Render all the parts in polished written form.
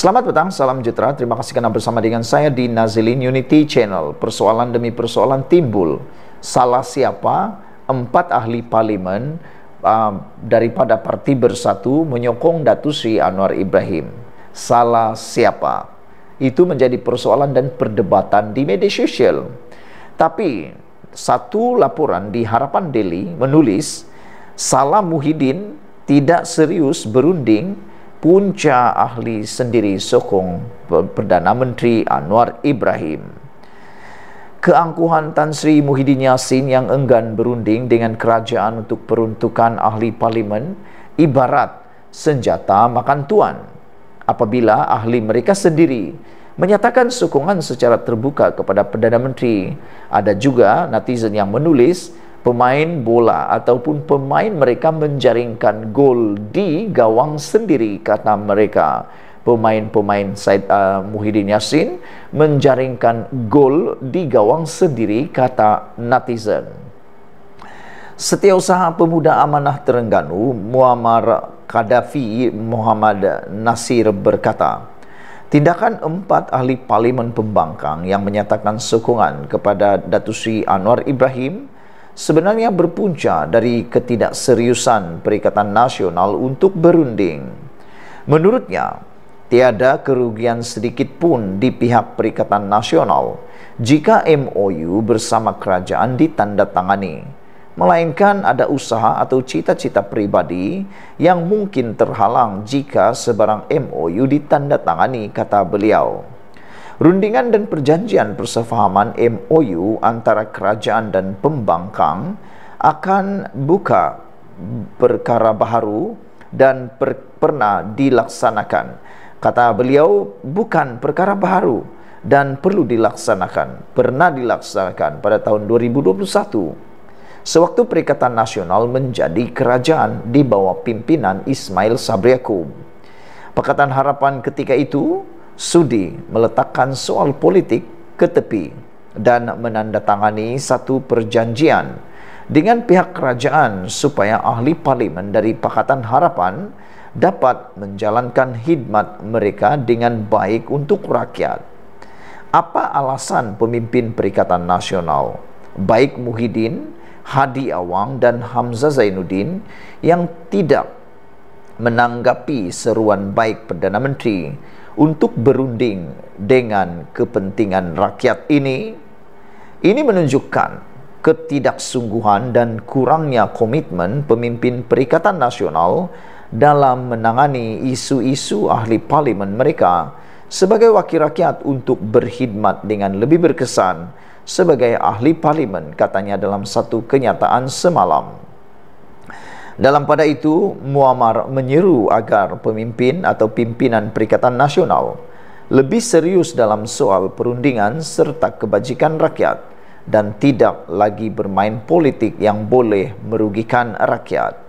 Selamat petang, salam sejahtera. Terima kasih karena bersama dengan saya di Nazilin Unity Channel. Persoalan demi persoalan timbul. Salah siapa? 4 ahli parlimen daripada Parti Bersatu menyokong Datuk Seri Anwar Ibrahim. Salah siapa? Itu menjadi persoalan dan perdebatan di media sosial. Tapi satu laporan di Harapan Daily menulis Salah Muhyiddin tidak serius berunding, punca ahli sendiri sokong Perdana Menteri Anwar Ibrahim. Keangkuhan Tan Sri Muhyiddin Yassin yang enggan berunding dengan kerajaan untuk peruntukan ahli parlimen ibarat senjata makan tuan. Apabila ahli mereka sendiri menyatakan sokongan secara terbuka kepada Perdana Menteri, ada juga netizen yang menulis pemain bola ataupun pemain mereka menjaringkan gol di gawang sendiri, kata mereka. Pemain-pemain Said Muhyiddin Yassin menjaringkan gol di gawang sendiri, kata netizen. Setiausaha Pemuda Amanah Terengganu Muammar Gaddafi Muhammad Nasir berkata, tindakan 4 ahli parlimen pembangkang yang menyatakan sokongan kepada Datuk Seri Anwar Ibrahim sebenarnya berpunca dari ketidakseriusan Perikatan Nasional untuk berunding. Menurutnya, tiada kerugian sedikit pun di pihak Perikatan Nasional jika MOU bersama kerajaan ditandatangani, melainkan ada usaha atau cita-cita pribadi yang mungkin terhalang jika sebarang MOU ditandatangani, kata beliau. Rundingan dan perjanjian persefahaman MOU antara kerajaan dan pembangkang akan buka perkara baharu dan pernah dilaksanakan. Kata beliau, bukan perkara baharu dan perlu dilaksanakan. Pernah dilaksanakan pada tahun 2021. Sewaktu Perikatan Nasional menjadi kerajaan di bawah pimpinan Ismail Sabri Yaakob. Pakatan Harapan ketika itu sudi meletakkan soal politik ke tepi dan menandatangani satu perjanjian dengan pihak kerajaan supaya ahli parlimen dari Pakatan Harapan dapat menjalankan khidmat mereka dengan baik untuk rakyat. Apa alasan pemimpin Perikatan Nasional, baik Muhyiddin, Hadi Awang dan Hamzah Zainuddin, yang tidak menanggapi seruan baik Perdana Menteri untuk berunding dengan kepentingan rakyat ini? Ini menunjukkan ketidaksungguhan dan kurangnya komitmen pemimpin Perikatan Nasional dalam menangani isu-isu ahli parlimen mereka sebagai wakil rakyat untuk berkhidmat dengan lebih berkesan sebagai ahli parlimen, katanya dalam satu kenyataan semalam. Dalam pada itu, Muammar menyeru agar pemimpin atau pimpinan Perikatan Nasional lebih serius dalam soal perundingan serta kebajikan rakyat dan tidak lagi bermain politik yang boleh merugikan rakyat.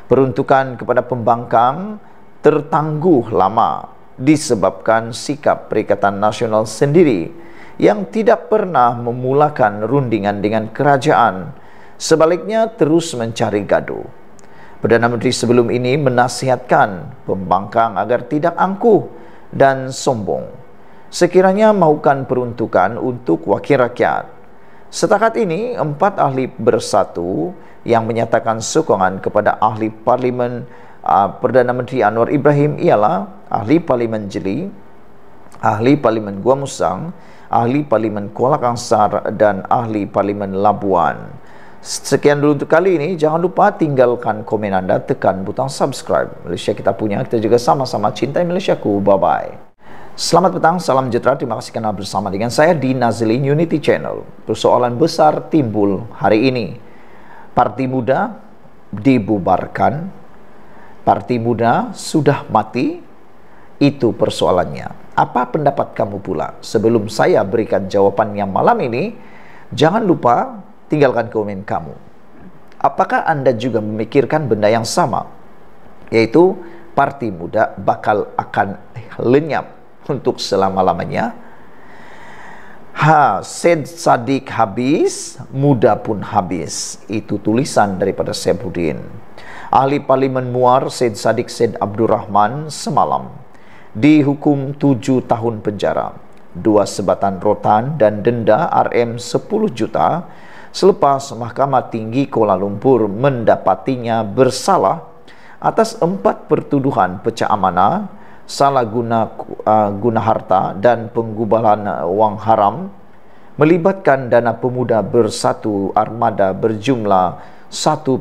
Peruntukan kepada pembangkang tertangguh lama disebabkan sikap Perikatan Nasional sendiri yang tidak pernah memulakan rundingan dengan kerajaan, sebaliknya terus mencari gaduh. Perdana Menteri sebelum ini menasihatkan pembangkang agar tidak angkuh dan sombong sekiranya mahukan peruntukan untuk wakil rakyat. Setakat ini, 4 ahli bersatu yang menyatakan sokongan kepada ahli parlimen Perdana Menteri Anwar Ibrahim ialah ahli parlimen Jeli, ahli parlimen Gua Musang, ahli parlimen Kuala Kangsar dan ahli parlimen Labuan. Sekian dulu untuk kali ini. Jangan lupa tinggalkan komen anda, tekan butang subscribe. Malaysia kita punya, kita juga sama-sama cintai Malaysiaku. Bye-bye. Selamat petang, salam sejahtera. Terima kasih kerana bersama dengan saya di Nazilin Unity Channel. Persoalan besar timbul hari ini. Parti Muda dibubarkan. Parti Muda sudah mati. Itu persoalannya. Apa pendapat kamu pula? Sebelum saya berikan jawapannya malam ini, jangan lupa tinggalkan komen kamu. Apakah anda juga memikirkan benda yang sama? Yaitu Parti Muda bakal akan lenyap untuk selama-lamanya. Syed Saddiq habis, Muda pun habis. Itu tulisan daripada Saifuddin. Ahli Parlimen Muar Syed Saddiq Syed Abdul Rahman semalam dihukum 7 tahun penjara, 2 sebatan rotan dan denda RM10 juta selepas Mahkamah Tinggi Kuala Lumpur mendapatinya bersalah atas 4 pertuduhan pecah amanah, salah guna harta dan penggubalan wang haram melibatkan Dana Pemuda Bersatu Armada berjumlah 1,12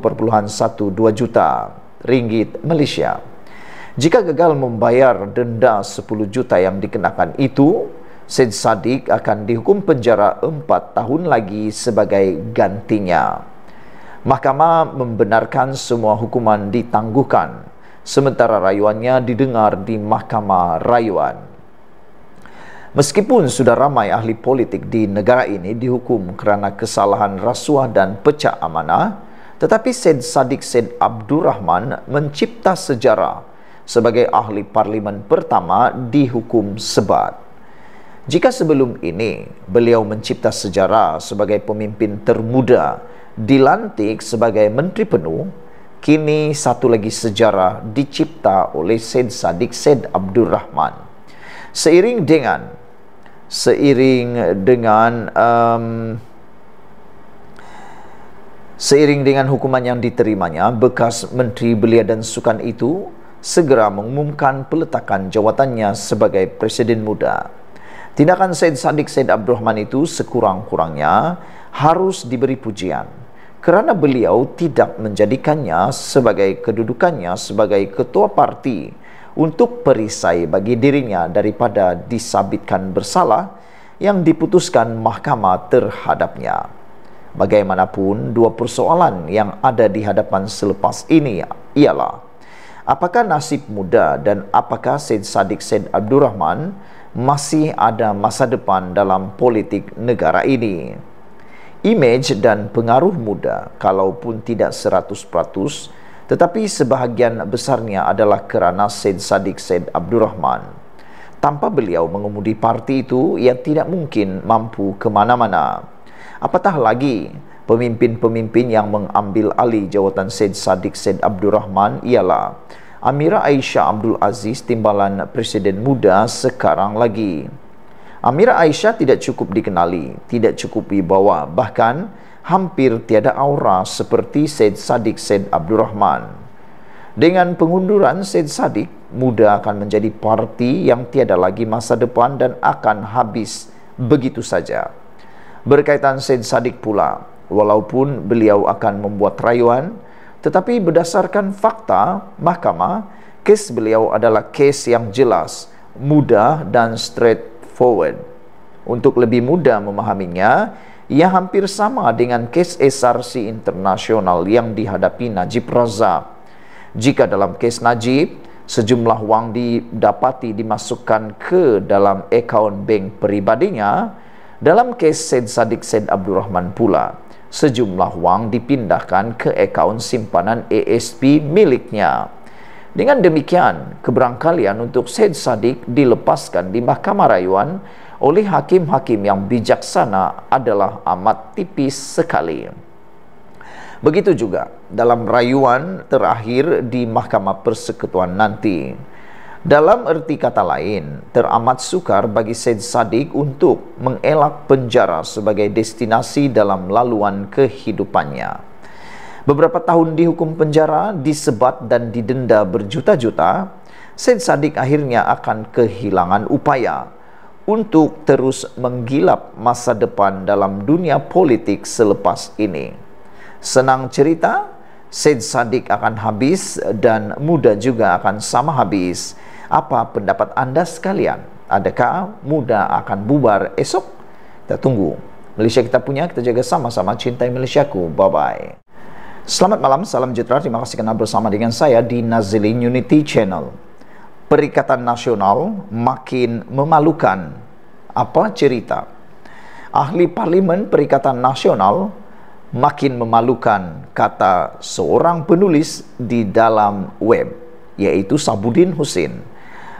juta ringgit Malaysia. Jika gagal membayar denda 10 juta yang dikenakan itu, Syed Saddiq akan dihukum penjara 4 tahun lagi sebagai gantinya. Mahkamah membenarkan semua hukuman ditangguhkan, sementara rayuannya didengar di Mahkamah Rayuan. Meskipun sudah ramai ahli politik di negara ini dihukum kerana kesalahan rasuah dan pecah amanah, tetapi Syed Saddiq Syed Abdul Rahman mencipta sejarah sebagai ahli parlimen pertama dihukum sebat. Jika sebelum ini beliau mencipta sejarah sebagai pemimpin termuda dilantik sebagai menteri penuh, kini satu lagi sejarah dicipta oleh Syed Saddiq Syed Abdul Rahman. Seiring dengan hukuman yang diterimanya, bekas Menteri Belia dan Sukan itu segera mengumumkan peletakan jawatannya sebagai Presiden Muda. Tindakan Syed Saddiq Syed Abdul Rahman itu sekurang-kurangnya harus diberi pujian kerana beliau tidak menjadikannya sebagai kedudukannya sebagai ketua parti untuk perisai bagi dirinya daripada disabitkan bersalah yang diputuskan mahkamah terhadapnya. Bagaimanapun, 2 persoalan yang ada di hadapan selepas ini ialah apakah nasib Muda dan apakah Syed Saddiq Syed Abdul Rahman masih ada masa depan dalam politik negara ini. Imej dan pengaruh Muda, kalaupun tidak 100%, tetapi sebahagian besarnya adalah kerana Syed Saddiq Syed Abdul Rahman. Tanpa beliau mengemudi parti itu, ia tidak mungkin mampu ke mana-mana. Apatah lagi, pemimpin-pemimpin yang mengambil alih jawatan Syed Saddiq Syed Abdul Rahman ialah Amira Aisyah Abdul Aziz, timbalan Presiden Muda sekarang lagi. Amira Aisyah tidak cukup dikenali, tidak cukup dibawa, bahkan hampir tiada aura seperti Syed Saddiq Syed Abdul Rahman. Dengan pengunduran Syed Saddiq, Muda akan menjadi parti yang tiada lagi masa depan dan akan habis begitu saja. Berkaitan Syed Saddiq pula, walaupun beliau akan membuat rayuan, tetapi berdasarkan fakta mahkamah, kes beliau adalah kes yang jelas, mudah dan straightforward. Untuk lebih mudah memahaminya, ia hampir sama dengan kes SRC internasional yang dihadapi Najib Razak. Jika dalam kes Najib, sejumlah wang didapati dimasukkan ke dalam akaun bank peribadinya, dalam kes Syed Saddiq Syed Abdul Rahman pula, sejumlah wang dipindahkan ke akaun simpanan ASP miliknya. Dengan demikian, keberangkalian untuk Syed Saddiq dilepaskan di Mahkamah Rayuan oleh hakim-hakim yang bijaksana adalah amat tipis sekali. Begitu juga dalam rayuan terakhir di Mahkamah Persekutuan nanti. Dalam erti kata lain, teramat sukar bagi Syed Saddiq untuk mengelak penjara sebagai destinasi dalam laluan kehidupannya. Beberapa tahun dihukum penjara, disebat dan didenda berjuta-juta, Syed Saddiq akhirnya akan kehilangan upaya untuk terus menggilap masa depan dalam dunia politik selepas ini. Senang cerita, Syed Saddiq akan habis dan Muda juga akan sama habis. Apa pendapat anda sekalian? Adakah Muda akan bubar esok? Kita tunggu. Malaysia kita punya, kita jaga sama-sama, cintai Malaysiaku. Bye-bye. Selamat malam, salam sejahtera. Terima kasih kerana bersama dengan saya di Nazilin Unity Channel. Perikatan Nasional makin memalukan. Apa cerita? Ahli Parlimen Perikatan Nasional makin memalukan, kata seorang penulis di dalam web, iaitu Sabudin Husin.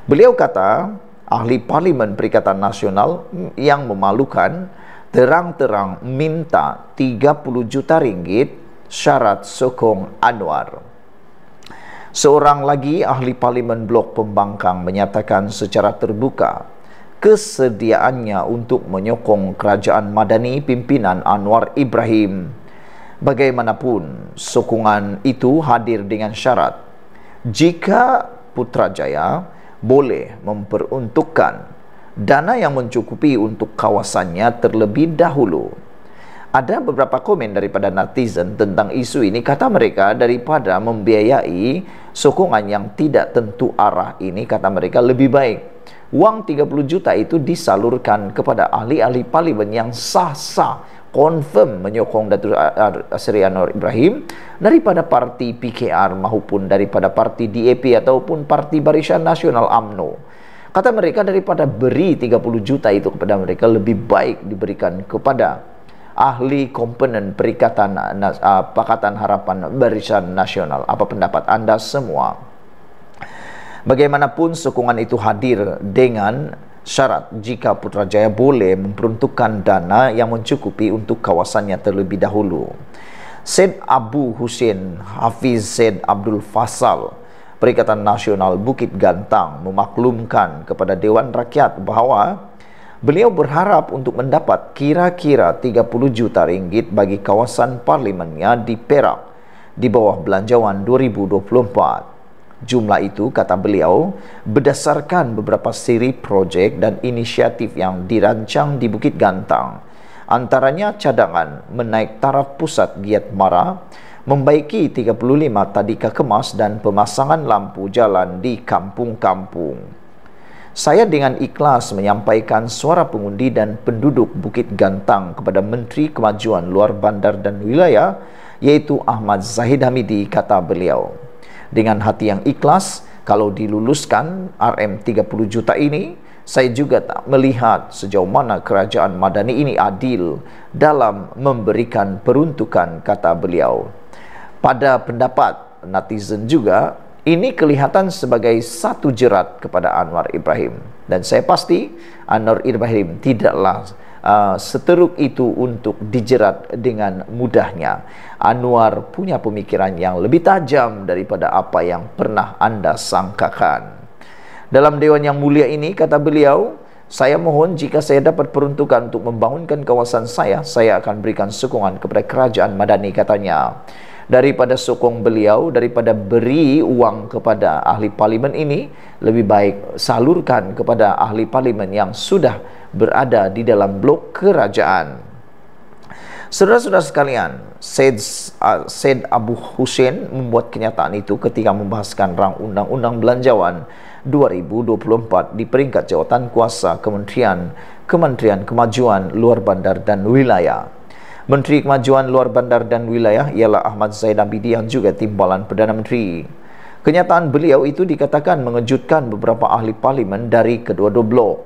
Beliau kata, ahli Parlimen Perikatan Nasional yang memalukan terang-terang minta 30 juta ringgit syarat sokong Anwar. Seorang lagi ahli parlimen blok pembangkang menyatakan secara terbuka kesediaannya untuk menyokong kerajaan madani pimpinan Anwar Ibrahim. Bagaimanapun, sokongan itu hadir dengan syarat jika Putrajaya boleh memperuntukkan dana yang mencukupi untuk kawasannya terlebih dahulu. Ada beberapa komen daripada netizen tentang isu ini. Kata mereka, daripada membiayai sokongan yang tidak tentu arah ini, kata mereka lebih baik uang 30 juta itu disalurkan kepada ahli-ahli parlimen yang sah-sah, confirm menyokong Datuk Seri Anwar Ibrahim daripada parti PKR maupun daripada parti DAP ataupun parti Barisan Nasional UMNO. Kata mereka, daripada beri 30 juta itu kepada mereka, lebih baik diberikan kepada ahli komponen Perikatan Pakatan Harapan Barisan Nasional. Apa pendapat anda semua? Bagaimanapun, sokongan itu hadir dengan syarat jika Putrajaya boleh memperuntukkan dana yang mencukupi untuk kawasannya terlebih dahulu. Syed Abu Hussein Hafiz Syed Abdul Fasal, Perikatan Nasional Bukit Gantang, memaklumkan kepada Dewan Rakyat bahawa beliau berharap untuk mendapat kira-kira 30 juta ringgit bagi kawasan parlimennya di Perak di bawah Belanjawan 2024. Jumlah itu, kata beliau, berdasarkan beberapa siri projek dan inisiatif yang dirancang di Bukit Gantang. Antaranya cadangan menaik taraf pusat Giat Mara, membaiki 35 tadika kemas dan pemasangan lampu jalan di kampung-kampung. Saya dengan ikhlas menyampaikan suara pengundi dan penduduk Bukit Gantang kepada Menteri Kemajuan Luar Bandar dan Wilayah, iaitu Ahmad Zahid Hamidi, kata beliau. Dengan hati yang ikhlas, kalau diluluskan RM30 juta ini, saya juga tak melihat sejauh mana kerajaan madani ini adil dalam memberikan peruntukan, kata beliau. Pada pendapat netizen juga, ini kelihatan sebagai satu jerat kepada Anwar Ibrahim. Dan saya pasti Anwar Ibrahim tidaklah seteruk itu untuk dijerat dengan mudahnya. Anwar punya pemikiran yang lebih tajam daripada apa yang pernah anda sangkakan. Dalam Dewan yang mulia ini, kata beliau, saya mohon jika saya dapat peruntukan untuk membangunkan kawasan saya akan berikan sokongan kepada kerajaan madani, katanya. Daripada sokong beliau, daripada beri uang kepada ahli parlimen ini, lebih baik salurkan kepada ahli parlimen yang sudah berada di dalam blok kerajaan. Saudara-saudara sekalian, Syed Abu Hussein membuat kenyataan itu ketika membahaskan rang Undang-Undang Belanjawan 2024 di peringkat jawatan kuasa Kementerian Kemajuan Luar Bandar dan Wilayah. Menteri Kemajuan Luar Bandar dan Wilayah ialah Ahmad Zahid Hamidi yang juga timbalan Perdana Menteri. Kenyataan beliau itu dikatakan mengejutkan beberapa ahli parlimen dari kedua-dua blok.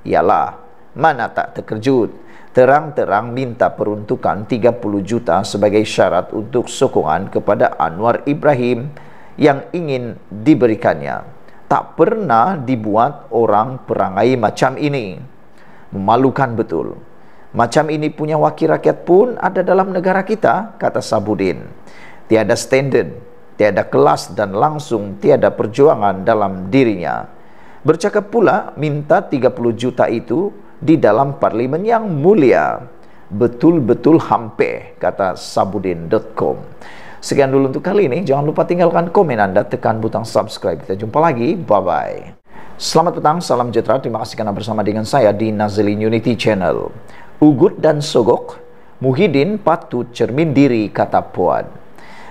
Ialah, mana tak terkejut, terang-terang minta peruntukan 30 juta sebagai syarat untuk sokongan kepada Anwar Ibrahim yang ingin diberikannya. Tak pernah dibuat orang perangai macam ini. Memalukan betul. Macam ini punya wakil rakyat pun ada dalam negara kita, kata Sabudin. Tiada standard, tiada kelas dan langsung tiada perjuangan dalam dirinya. Bercakap pula minta 30 juta itu di dalam parlimen yang mulia. Betul-betul hampe, kata sabudin.com. Sekian dulu untuk kali ini. Jangan lupa tinggalkan komen anda, tekan butang subscribe. Kita jumpa lagi. Bye-bye. Selamat petang, salam sejahtera. Terima kasih karena bersama dengan saya di Nazilin Unity Channel. Ugut dan sogok, Muhyiddin patut cermin diri, kata Puan.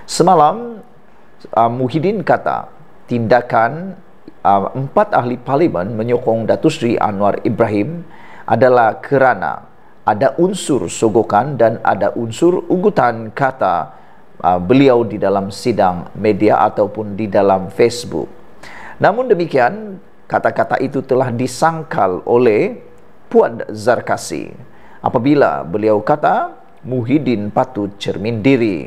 Semalam, Muhyiddin kata, tindakan 4 ahli parlimen menyokong Datuk Seri Anwar Ibrahim adalah kerana ada unsur sogokan dan ada unsur ugutan, kata beliau di dalam sidang media ataupun di dalam Facebook. Namun demikian, kata-kata itu telah disangkal oleh Puan Zarkasi apabila beliau kata Muhyiddin patut cermin diri.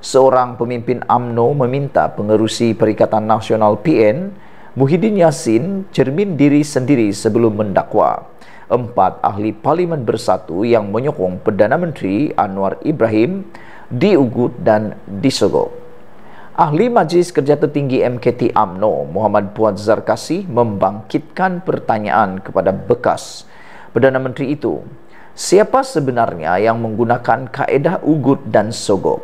Seorang pemimpin UMNO meminta pengerusi Perikatan Nasional PN, Muhyiddin Yassin, cermin diri sendiri sebelum mendakwa 4 ahli parlimen bersatu yang menyokong Perdana Menteri Anwar Ibrahim diugut dan disogok. Ahli Majlis Kerja Tertinggi MKT UMNO Muhammad Puad Zarkasi membangkitkan pertanyaan kepada bekas Perdana Menteri itu. Siapa sebenarnya yang menggunakan kaedah ugut dan sogok?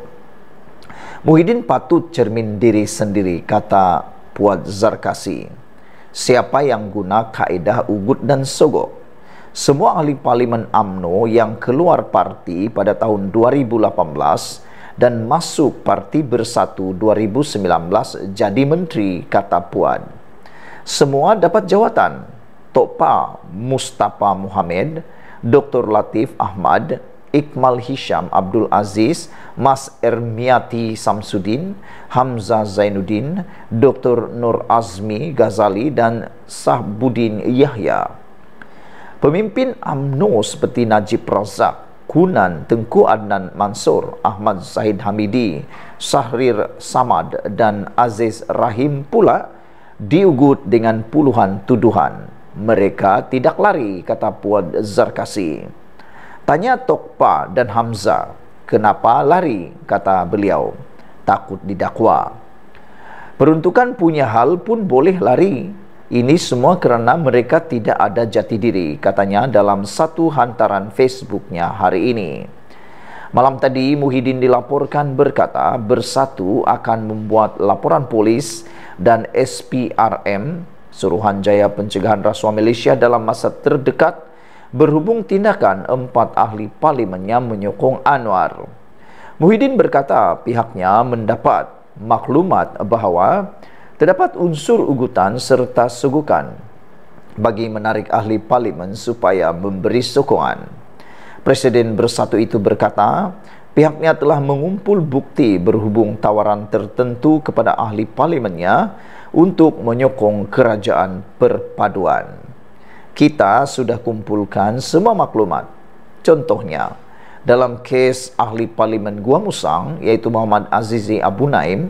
Muhyiddin patut cermin diri sendiri, kata Puad Zarkasi. Siapa yang guna kaedah ugut dan sogok? Semua ahli parlimen UMNO yang keluar parti pada tahun 2018 dan masuk Parti Bersatu 2019 jadi menteri, kata Puad. Semua dapat jawatan. Tok Pa Mustafa Mohamed, Dr. Latif Ahmad, Iqmal Hisham Abdul Aziz, Mas Ermiati Samsudin, Hamzah Zainuddin, Dr. Nur Azmi Ghazali dan Sahbudin Yahya. Pemimpin UMNO seperti Najib Razak, Kunan, Tengku Adnan Mansur, Ahmad Zahid Hamidi, Syahrir Samad dan Aziz Rahim pula diugut dengan puluhan tuduhan. Mereka tidak lari, kata Puad Zarkasi. Tanya Tok Pa dan Hamzah, kenapa lari, kata beliau. Takut didakwa. Peruntukan punya hal pun boleh lari. Ini semua kerana mereka tidak ada jati diri, katanya dalam satu hantaran Facebooknya hari ini. Malam tadi, Muhyiddin dilaporkan berkata Bersatu akan membuat laporan polis dan SPRM, Suruhanjaya Pencegahan Rasuah Malaysia, dalam masa terdekat berhubung tindakan 4 ahli parlimennya menyokong Anwar. Muhyiddin berkata pihaknya mendapat maklumat bahawa terdapat unsur ugutan serta sogokan bagi menarik ahli parlimen supaya memberi sokongan. Presiden Bersatu itu berkata, pihaknya telah mengumpul bukti berhubung tawaran tertentu kepada ahli parlimennya untuk menyokong kerajaan perpaduan. Kita sudah kumpulkan semua maklumat. Contohnya, dalam kes ahli parlimen Gua Musang, iaitu Muhammad Azizi Abu Naim,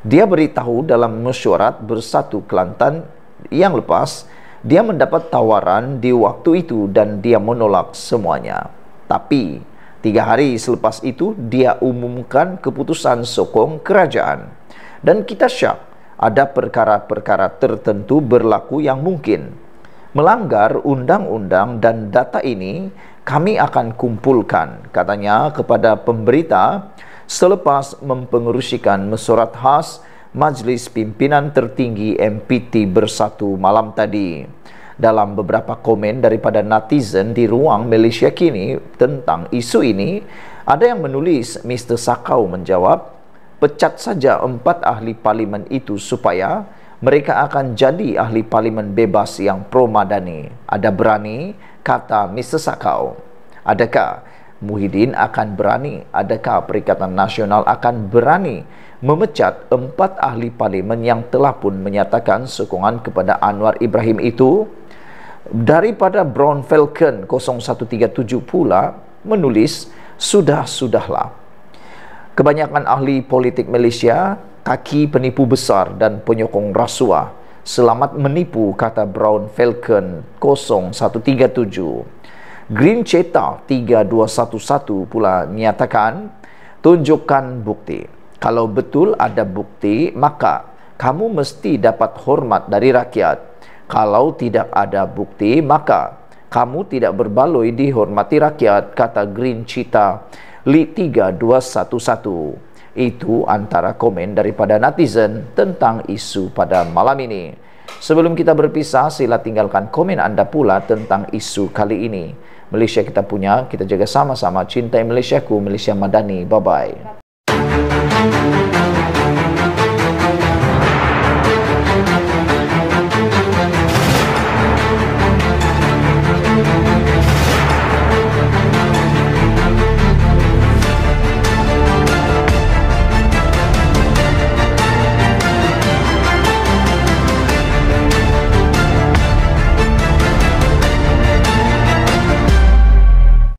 dia beritahu dalam mesyuarat Bersatu Kelantan yang lepas, dia mendapat tawaran di waktu itu dan dia menolak semuanya. Tapi, 3 hari selepas itu, dia umumkan keputusan sokong kerajaan. Dan kita syak, ada perkara-perkara tertentu berlaku yang mungkin melanggar undang-undang dan data ini kami akan kumpulkan, katanya kepada pemberita selepas mempengerusikan mesyuarat khas Majlis Pimpinan Tertinggi MPT Bersatu malam tadi. Dalam beberapa komen daripada netizen di ruang Malaysia Kini tentang isu ini, ada yang menulis Mr. Sakau menjawab, pecat saja 4 ahli parlimen itu supaya mereka akan jadi ahli parlimen bebas yang pro-madani. Ada berani, kata Mr. Sakau. Adakah Muhyiddin akan berani? Adakah Perikatan Nasional akan berani memecat 4 ahli parlimen yang telah pun menyatakan sokongan kepada Anwar Ibrahim itu? Daripada Brown Falcon 0137 pula menulis, sudahlah. Kebanyakan ahli politik Malaysia kaki penipu besar dan penyokong rasuah. Selamat menipu, kata Brown Falcon 0137. Green Cheetah 3211 pula menyatakan, tunjukkan bukti. Kalau betul ada bukti, maka kamu mesti dapat hormat dari rakyat. Kalau tidak ada bukti, maka kamu tidak berbaloi dihormati rakyat, kata Green Cheetah 3211. Itu antara komen daripada netizen tentang isu pada malam ini. Sebelum kita berpisah, sila tinggalkan komen anda pula tentang isu kali ini. Malaysia kita punya, kita jaga sama-sama. Cintai Malaysiaku, Malaysia Madani. Bye-bye.